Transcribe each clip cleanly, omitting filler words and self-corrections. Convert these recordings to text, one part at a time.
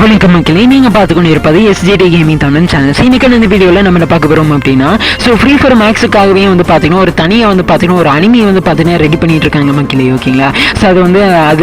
வணக்கம் மக்களே, நீங்கள் பார்த்துக்கொண்டு இருப்பது SJT கேமிங் தமிழ் சேனல். இன்னைக்கான இந்த வீடியோவில் நம்ம பார்க்க போகிறோம் அப்படின்னா, ஸோ ஃப்ரீ ஃபயர் மேக்ஸுக்காகவே வந்து பார்த்தீங்கன்னா ஒரு தனியாக வந்து பார்த்தீங்கன்னா ஒரு அனிமையை வந்து பார்த்தீங்கன்னா ரெடி பண்ணிட்டு இருக்காங்க மக்களே. ஓகேங்களா? ஸோ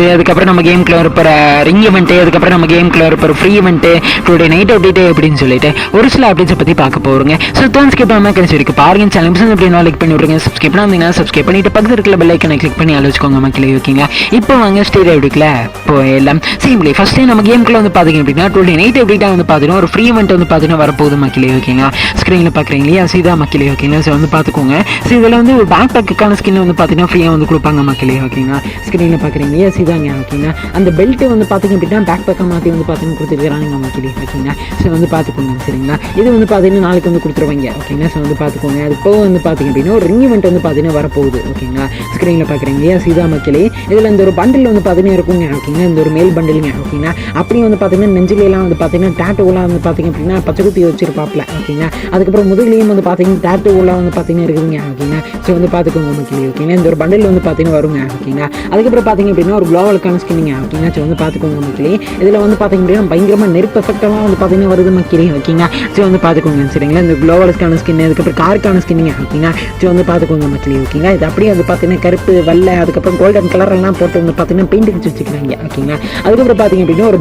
அதுக்கப்புறம் நம்ம கேம்குள்ள வரப்போகிற ரிங் இவெண்ட்டு, அதுக்கப்புறம் நம்ம கேம்குள்ள வரப்போகிற free event, today night update அப்படின்னு சொல்லிட்டு ஒரு சில அப்டேட்ஸை பற்றி பார்க்க போகிறோங்க. ஸோ ஸ்கிப் பண்ணாமல் கடைசி வரைக்கும் பாருங்க. சேனல் அப்படின்னா லைக் பண்ணி விடுங்க. சப்ஸ்கிரைப் பண்ணாமல் சப்ஸ்கிரைப் பண்ணிட்டு பக்கத்தில் இருக்கிற பெல் ஐக்கனை கிளிக் பண்ணி அழைச்சிக்கோங்க மக்களே. ஓகேங்களா? இப்போ வாங்க ஸ்டேட் எடுக்கல போயிடலாம். சிம்பிளி ஃபஸ்ட்டு நம்ம கேம்குள்ள வந்து பார்த்தீங்க அப்படின்னா டுடே நைட் அப்டேட்டாக வந்து பார்த்தீங்கன்னா ஒரு ஃப்ரீ இவெண்ட் வந்து பார்த்தீங்கன்னா வரப்போகுது மக்களே. ஓகேங்களா? ஸ்க்ரீனில் பார்க்குறீங்க இல்லையா? சீதா மக்களே. ஓகேங்களா? ஸோ வந்து பார்த்துக்கோங்க. ஸோ இதில் வந்து ஒரு பேக் பேக்குக்கான ஸ்கின் வந்து பார்த்தீங்கன்னா ஃப்ரீயாக வந்து கொடுப்பாங்க மக்களே. ஓகேங்களா? ஸ்க்ரீனில் பார்க்குறீங்க இல்லையா? சீதாங்க. ஓகேங்களா? அந்த பெல்ட்டு வந்து பார்த்தீங்க அப்படின்னா பேக் பேக்கை மாற்றி வந்து பார்த்தீங்கன்னா கொடுத்துருக்காங்க மக்களே. ஓகேங்களா? ஸோ வந்து பார்த்துக்கோங்க. சரிங்களா? இது வந்து பார்த்தீங்கன்னா நாளைக்கு வந்து கொடுத்துருவாங்க. ஓகேங்களா? ஸோ வந்து பார்த்துக்கோங்க. அது போக வந்து பார்த்தீங்க அப்படின்னா ஒரு ரிங் இவெண்ட் வந்து பார்த்தீங்கன்னா வரப்போகுது. ஓகேங்களா? ஸ்க்ரீனில் பார்க்குறீங்க இல்லையா? சீதா மக்களே. இதில் இந்த ஒரு பண்டில் வந்து பார்த்தீங்கன்னா இருக்குங்க. ஓகேங்களா? இந்த ஒரு மேல் பண்டிலுங்க. ஓகேங்களா? அப்படியே வந்து பார்த்தீங்கன்னா நெஞ்சிலாம் வந்து பார்த்தீங்கன்னா டேட்டூலாம் வந்து பார்த்தீங்க அப்படின்னா பச்சை குத்தி வச்சிருப்பாப்ல. ஓகேங்களா? அதுக்கப்புறம் முதுகுலையும் வந்து பார்த்தீங்கன்னா டேட்டூலாம் வந்து பார்த்தீங்கன்னா இருக்குதுங்க. ஓகேங்களா? ஸோ வந்து பார்த்துக்கோங்க மக்களே. ஓகேங்களா? இந்த ஒரு பண்டில் வந்து பார்த்தீங்கன்னா வருங்க. ஓகேங்களா? அதுக்கப்புறம் பார்த்தீங்க அப்படின்னா ஒரு குளோவலுக்கான ஸ்கின்னிங்க. ஓகேங்களா? ஸோ வந்து பார்த்துக்கோங்க மக்களே. இதில் வந்து பார்த்தீங்க அப்படின்னா பயங்கரமாக நெருப்பு எஃபெக்டெல்லாம் வந்து பார்த்தீங்கன்னா வருது மக்களே. ஓகேங்களா? ஸோ வந்து பார்த்துக்கோங்க. சரிங்களா? இந்த குளோவலுக்கான ஸ்கின், அதுக்கப்புறம் காருக்கான ஸ்கின்னிங்க. ஓகேங்களா? ஸோ வந்து பார்த்துக்கோங்க மக்களே. ஓகேங்களா? இது அப்படியே வந்து பார்த்தீங்கன்னா கருப்பு வெள்ளை அதுக்கப்புறம் கோல்டன் கலரெல்லாம் போட்டு வந்து பார்த்தீங்கன்னா பெயிண்ட் அடிச்சு வச்சுக்கிறாங்க. ஓகேங்களா? அதுக்கப்புறம் பார்த்தீங்க அப்படின்னா ஒரு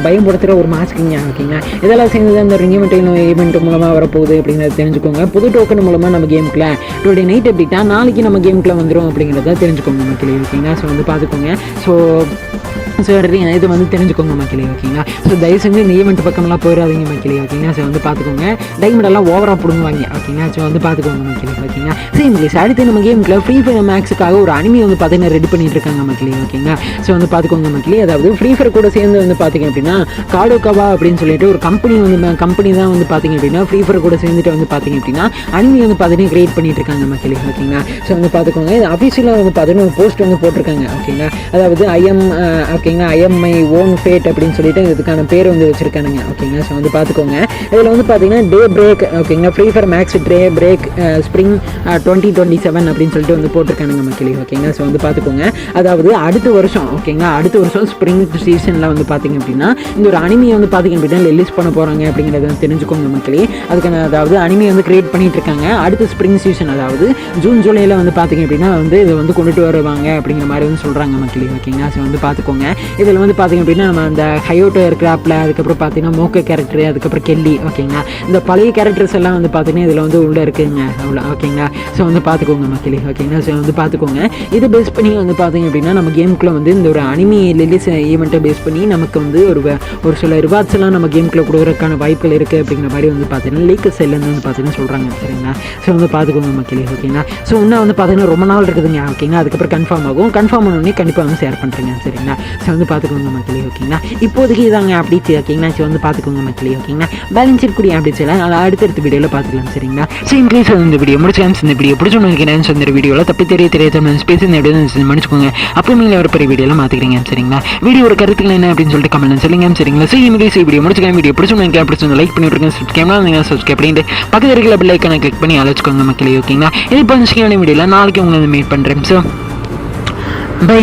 பயம்படுத்துகிற ஒரு மாஸ்க்குங்க. ஓகேங்களா? இதெல்லாம் சேர்ந்து அந்த ரிங் ஈவெண்ட் மூலமாக வரப்போகுது அப்படிங்கிறத தெரிஞ்சுக்கோங்க. புது டோக்கன் மூலமாக நம்ம கேமுக்குள்ள டுடே நைட் அப்படின்னா நாளைக்கு நம்ம கேமுக்குள்ள வந்துடும் அப்படிங்கிறத தெரிஞ்சுக்கோங்க மக்களே. ஓகேங்களா? ஸோ வந்து பார்த்துக்கோங்க. ஸோ இது வந்து தெரிஞ்சுக்கோங்க மக்களே. ஓகேங்களா? ஸோ தயவு செஞ்சு இந்த ஈவெண்ட் பக்கம்லாம் போயிடாதீங்க மக்களே. ஓகேங்களா? ஸோ வந்து பார்த்துக்கோங்க. டைமண்டெல்லாம் ஓவராக பிடுங்குவாங்க. ஓகேங்களா? ஸோ வந்து பார்த்துக்கோங்க மக்களே. ஓகேங்களா? சரி இங்கிலீஷ் அடுத்து நம்ம கேமுக்குள்ள ஃப்ரீ ஃபயர் மேக்ஸுக்காக ஒரு அனிமி வந்து பார்த்தீங்கன்னா ரெடி பண்ணிட்டு இருக்காங்க மக்களே. ஓகேங்களா? ஸோ வந்து பார்த்துக்கோங்க மக்களே. அதாவது ஃப்ரீ ஃபயர் கூட சேர்ந்து வந்து பார்த்தீங்க அப்படின்னா காடோகவா அப்படின்னு சொல்லிட்டு ஒரு கம்பெனி தான் வந்து பார்த்தீங்க அப்படின்னா ஃப்ரீ ஃபயர் கூட சேர்ந்துட்டு வந்து பார்த்தீங்க அப்படின்னா அனிமி வந்து பார்த்தீங்கன்னா கிரியேட் பண்ணிட்டு இருக்காங்க மக்களே. ஓகேங்களா? ஸோ வந்து பார்த்துக்கோங்க. இது அஃபிஷியலாக வந்து பார்த்தீங்கன்னா ஒரு போஸ்ட் வந்து போட்டிருக்காங்க. ஓகேங்களா? அதாவது ஐஎம் மை ஓன் ஃபேட் அப்படின்னு சொல்லிட்டு இதுக்கான பேர் வந்து வச்சிருக்கானுங்க. ஓகேங்களா? ஸோ வந்து பார்த்துக்கோங்க. இதில் வந்து பார்த்தீங்கன்னா டே பிரேக். ஓகேங்களா? Free Fire Max day break spring 2027 அப்படின்னு சொல்லிட்டு வந்து போட்டிருக்கானுங்க மக்களே. ஓகேங்களா? ஸோ வந்து பார்த்துக்கோங்க. அதாவது அடுத்த வருஷம். ஓகேங்களா? அடுத்த வருஷம் ஸ்ப்ரிங் சீசனில் வந்து பார்த்தீங்க அப்படின்னா இந்த ஒரு அனிமியை வந்து பார்த்தீங்க அப்படின்னா ரிலீஸ் பண்ண போகிறாங்க அப்படிங்கிறத வந்து தெரிஞ்சுக்கோங்க மக்களே. அதுக்கான அதாவது அனிமி வந்து கிரியேட் பண்ணிட்டு இருக்காங்க. அடுத்த ஸ்ப்ரிங் சீசன் அதாவது ஜூன் ஜூலையில் வந்து பார்த்தீங்க அப்படின்னா வந்து இதை வந்து கொண்டுட்டு வருவாங்க அப்படிங்கிற மாதிரி வந்து சொல்கிறாங்க மக்களே. ஓகேங்களா? ஸோ வந்து பார்த்துக்கோங்க. இதில் வந்து பார்த்தீங்க அப்படின்னா நம்ம அந்த ஹயோட்டோ இருக்கிறாப்பில் அதுக்கப்புறம் பார்த்தீங்கன்னா மோக்கோ கேரக்டர் அதுக்கப்புறம் கெல்லி. ஓகேங்களா? இந்த பழைய கேரக்டர்ஸ் எல்லாம் வந்து பார்த்தீங்கன்னா இதில் வந்து உள்ளே இருக்குங்க. அவ்வளோ. ஓகேங்களா? ஸோ வந்து பார்த்துக்கோங்க மக்களே. ஓகேங்களா? ஸோ வந்து பார்த்துக்கோங்க. இது பேஸ் பண்ணி வந்து பார்த்தீங்க அப்படின்னா நம்ம கேமுக்குள்ளே வந்து இந்த ஒரு அனிமி ரிலீஸ் ஈவெண்ட்டை பேஸ் பண்ணி நமக்கு வந்து ஒரு சில ரிவார்ட்ஸ் எல்லாம் நம்ம கேமுக்குள்ளே கொடுக்குறதுக்கான வாய்ப்புகள் இருக்குது அப்படிங்கிற மாதிரி வந்து பார்த்தீங்கன்னா லீக் சைட்லேருந்து வந்து பார்த்தீங்கன்னா சொல்கிறாங்க. சரிங்களா? ஸோ வந்து பார்த்துக்கோங்க மக்களே. ஓகேங்களா? ஸோ இன்னும் வந்து பார்த்தீங்கன்னா ரொம்ப நாள் இருக்குதுங்க. ஓகேங்களா? அதுக்கப்புறம் கன்ஃபார்ம் ஆகும். கன்ஃபார்ம் பண்ணோடனே கண்டிப்பாக வந்து ஷேர் பண்ணுறேங்க. சரிங்களா? ஸோ வந்து பார்த்துக்கோங்க மக்களே. ஓகேங்களா? இப்போதைக்கு இதாங்க அப்டேட்ஸ். ஓகேங்களா? ஸோ வந்து பார்த்துக்கோங்க மக்களே. ஓகேங்களா? பேலன்ஸ் இருக்கக்கூடிய அப்டேட்ஸ் எல்லாம் அடுத்தடுத்த வீடியோவில் பார்த்துக்கலாம். சரிங்களா? ஸோ இன்க்ளீஸ் இந்த வீடியோ முடிச்சு இந்த வீடியோ பிடிச்சோன்னு இந்த வீடியோவில் தப்பி தெரியாத ஸ்பேஸ் இந்த வீடியோ மன்னிச்சுக்கோங்க. அப்புறம் நீங்கள் ஒரு பெரிய வீடியோவில் மாற்றிக்கிறீங்க. சரிங்களா? வீடியோ ஒரு கருத்துக்கள் என்ன அப்படின்னு சொல்லிட்டு கமெண்ட் சொல்லுங்க. சரிங்களா? ஸோ இன்க்ளீஸ் வீடியோ முடிச்சுக்கலாம். வீடியோ பிடிச்சோன்னு லைக் பண்ணி விட்டுருங்க. சப்ஸ்கிரைப் பண்ணிட்டு பக்கத்தில் இருக்கிற பெல் ஐக்கானை கிளிக் பண்ணி அழைச்சிக்கோங்க மக்களே. ஓகேங்களா? இது இப்போ வீடியோவில் நாளைக்கு உங்களை மீட் பண்ணுறேன். So by.